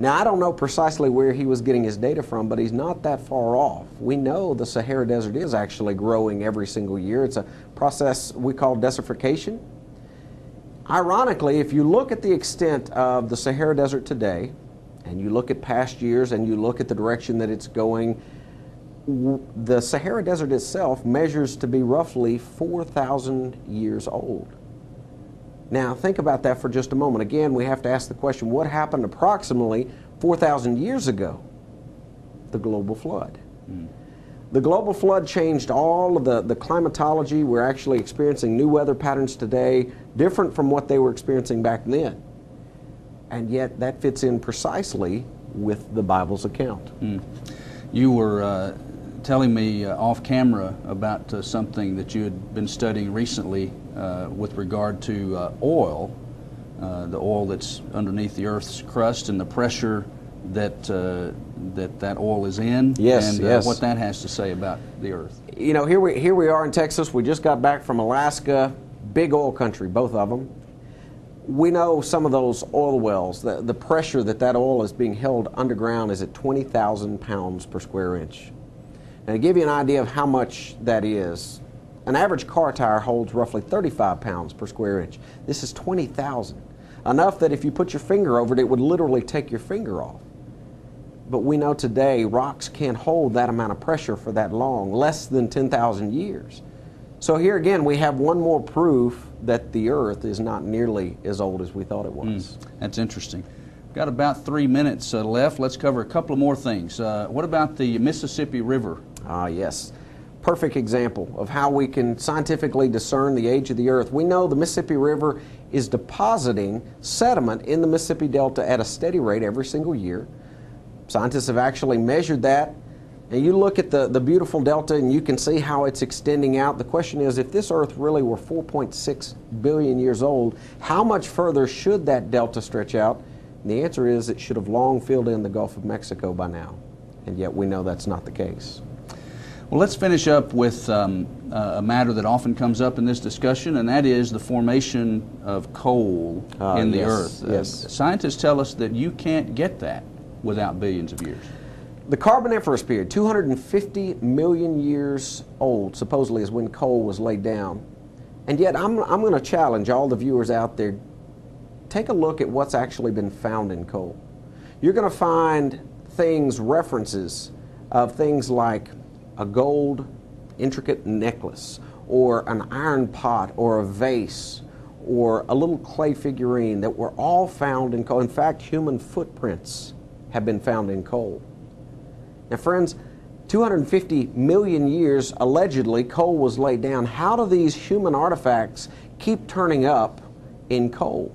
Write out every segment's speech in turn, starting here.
Now, I don't know precisely where he was getting his data from, but he's not that far off. We know the Sahara Desert is actually growing every single year. It's a process we call desertification. Ironically, if you look at the extent of the Sahara Desert today, and you look at past years and you look at the direction that it's going, the Sahara Desert itself measures to be roughly 4,000 years old. Now, think about that for just a moment. Again, we have to ask the question, what happened approximately 4,000 years ago? The global flood. The global flood changed all of the climatology. We're actually experiencing new weather patterns today, different from what they were experiencing back then. And yet, that fits in precisely with the Bible's account. You were telling me off camera about something that you had been studying recently with regard to oil, the oil that's underneath the Earth's crust and the pressure that that oil is in, yes, and what that has to say about the Earth. You know, here we are in Texas. We just got back from Alaska, big oil country, both of them. We know some of those oil wells, the pressure that oil is being held underground is at 20,000 pounds per square inch. Now, to give you an idea of how much that is, an average car tire holds roughly 35 pounds per square inch. This is 20,000. Enough that if you put your finger over it, it would literally take your finger off. But we know today rocks can't hold that amount of pressure for that long, less than 10,000 years. So here again, we have one more proof that the Earth is not nearly as old as we thought it was. That's interesting. Got about 3 minutes left. Let's cover a couple of more things. What about the Mississippi River? Yes. Perfect example of how we can scientifically discern the age of the Earth. We know the Mississippi River is depositing sediment in the Mississippi Delta at a steady rate every single year. Scientists have actually measured that. And you look at the beautiful delta and you can see how it's extending out. The question is, if this Earth really were 4.6 billion years old, how much further should that delta stretch out? And the answer is it should have long filled in the Gulf of Mexico by now. And yet we know that's not the case. Well, let's finish up with a matter that often comes up in this discussion, and that is the formation of coal in the Earth. Scientists tell us that you can't get that without billions of years. The Carboniferous period, 250 million years old, supposedly, is when coal was laid down. And yet I'm going to challenge all the viewers out there, take a look at what's actually been found in coal. You're going to find references of things like a gold intricate necklace, or an iron pot, or a vase, or a little clay figurine that were all found in coal. In fact, human footprints have been found in coal. Now, friends, 250 million years, allegedly, coal was laid down. How do these human artifacts keep turning up in coal?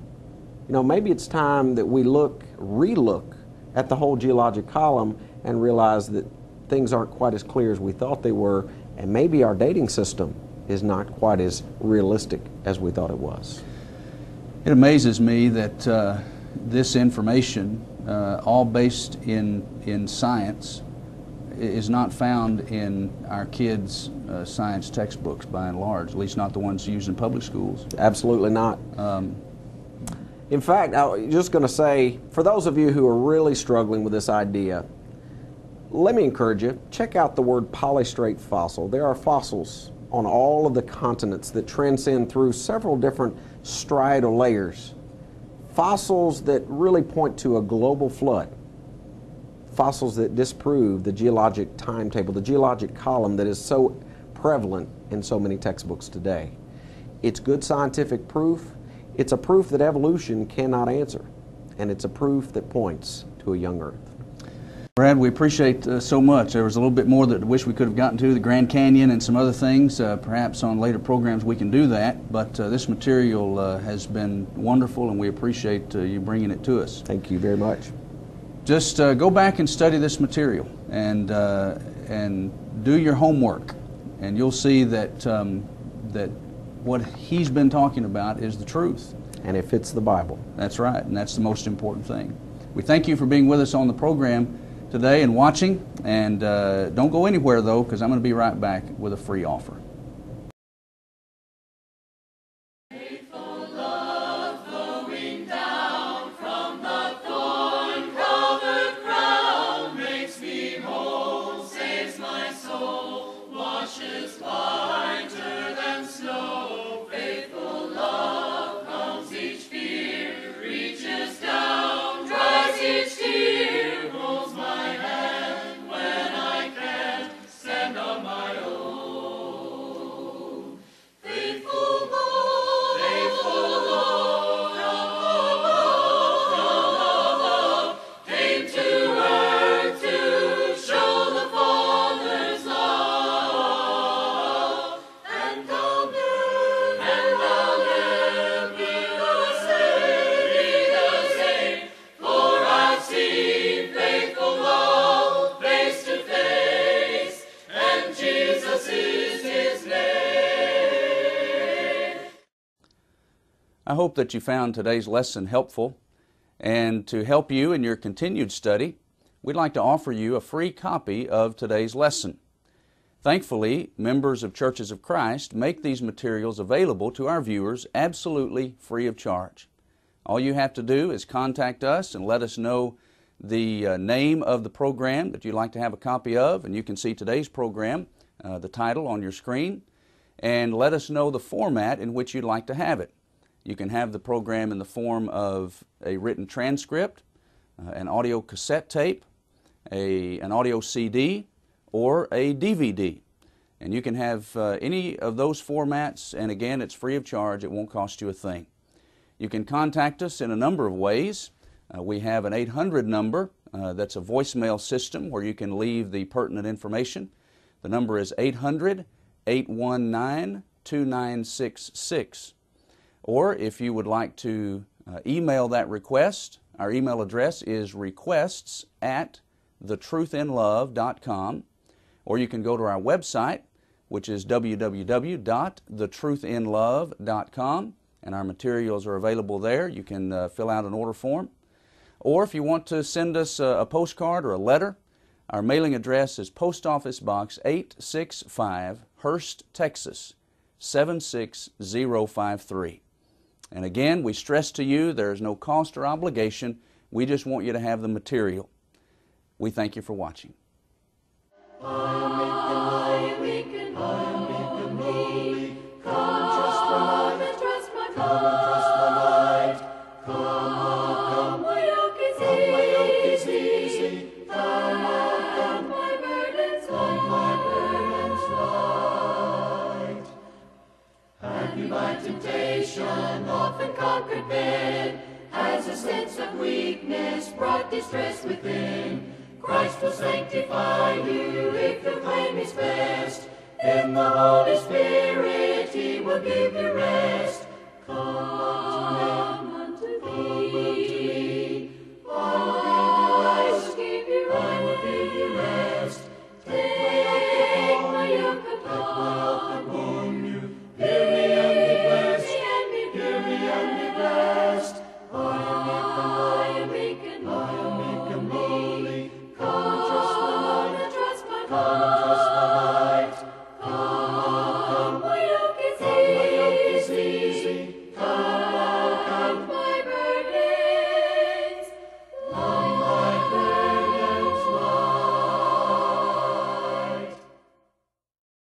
You know, maybe it's time that we relook at the whole geologic column and realize that things aren't quite as clear as we thought they were, and maybe our dating system is not quite as realistic as we thought it was. It amazes me that this information, all based in science, is not found in our kids' science textbooks by and large, at least not the ones used in public schools. Absolutely not. In fact, I was just going to say, for those of you who are really struggling with this idea, let me encourage you, check out the word polystrate fossil. There are fossils on all of the continents that transcend through several different striatal layers. Fossils that really point to a global flood. Fossils that disprove the geologic timetable, the geologic column that is so prevalent in so many textbooks today. It's good scientific proof. It's a proof that evolution cannot answer, and it's a proof that points to a young Earth. Brad, we appreciate so much. There was a little bit more that I wish we could have gotten to, the Grand Canyon and some other things. Perhaps on later programs we can do that, but this material has been wonderful, and we appreciate you bringing it to us. Thank you very much. Just go back and study this material and do your homework, and you'll see that that what he's been talking about is the truth. And it fits the Bible. That's right, and that's the most important thing. We thank you for being with us on the program today and watching, and don't go anywhere though, because I'm going to be right back with a free offer. Faithful love flowing down from the thorn crown I hope that you found today's lesson helpful, and to help you in your continued study, we'd like to offer you a free copy of today's lesson. Thankfully, members of Churches of Christ make these materials available to our viewers absolutely free of charge. All you have to do is contact us and let us know the name of the program that you'd like to have a copy of, and you can see today's program, the title on your screen, and let us know the format in which you'd like to have it. You can have the program in the form of a written transcript, an audio cassette tape, an audio CD, or a DVD. And you can have any of those formats, and again, it's free of charge. It won't cost you a thing. You can contact us in a number of ways. We have an 800 number that's a voicemail system where you can leave the pertinent information. The number is 800-819-2966. Or if you would like to email that request, our email address is requests@thetruthinlove.com. Or you can go to our website, which is www.thetruthinlove.com, and our materials are available there. You can fill out an order form. Or if you want to send us a postcard or a letter, our mailing address is Post Office Box 865, Hurst, Texas, 76053. And again, we stress to you there is no cost or obligation. We just want you to have the material. We thank you for watching. Often conquered men, has a sense of weakness brought distress within. Christ will sanctify you if you claim His best. In the Holy Spirit He will give you rest.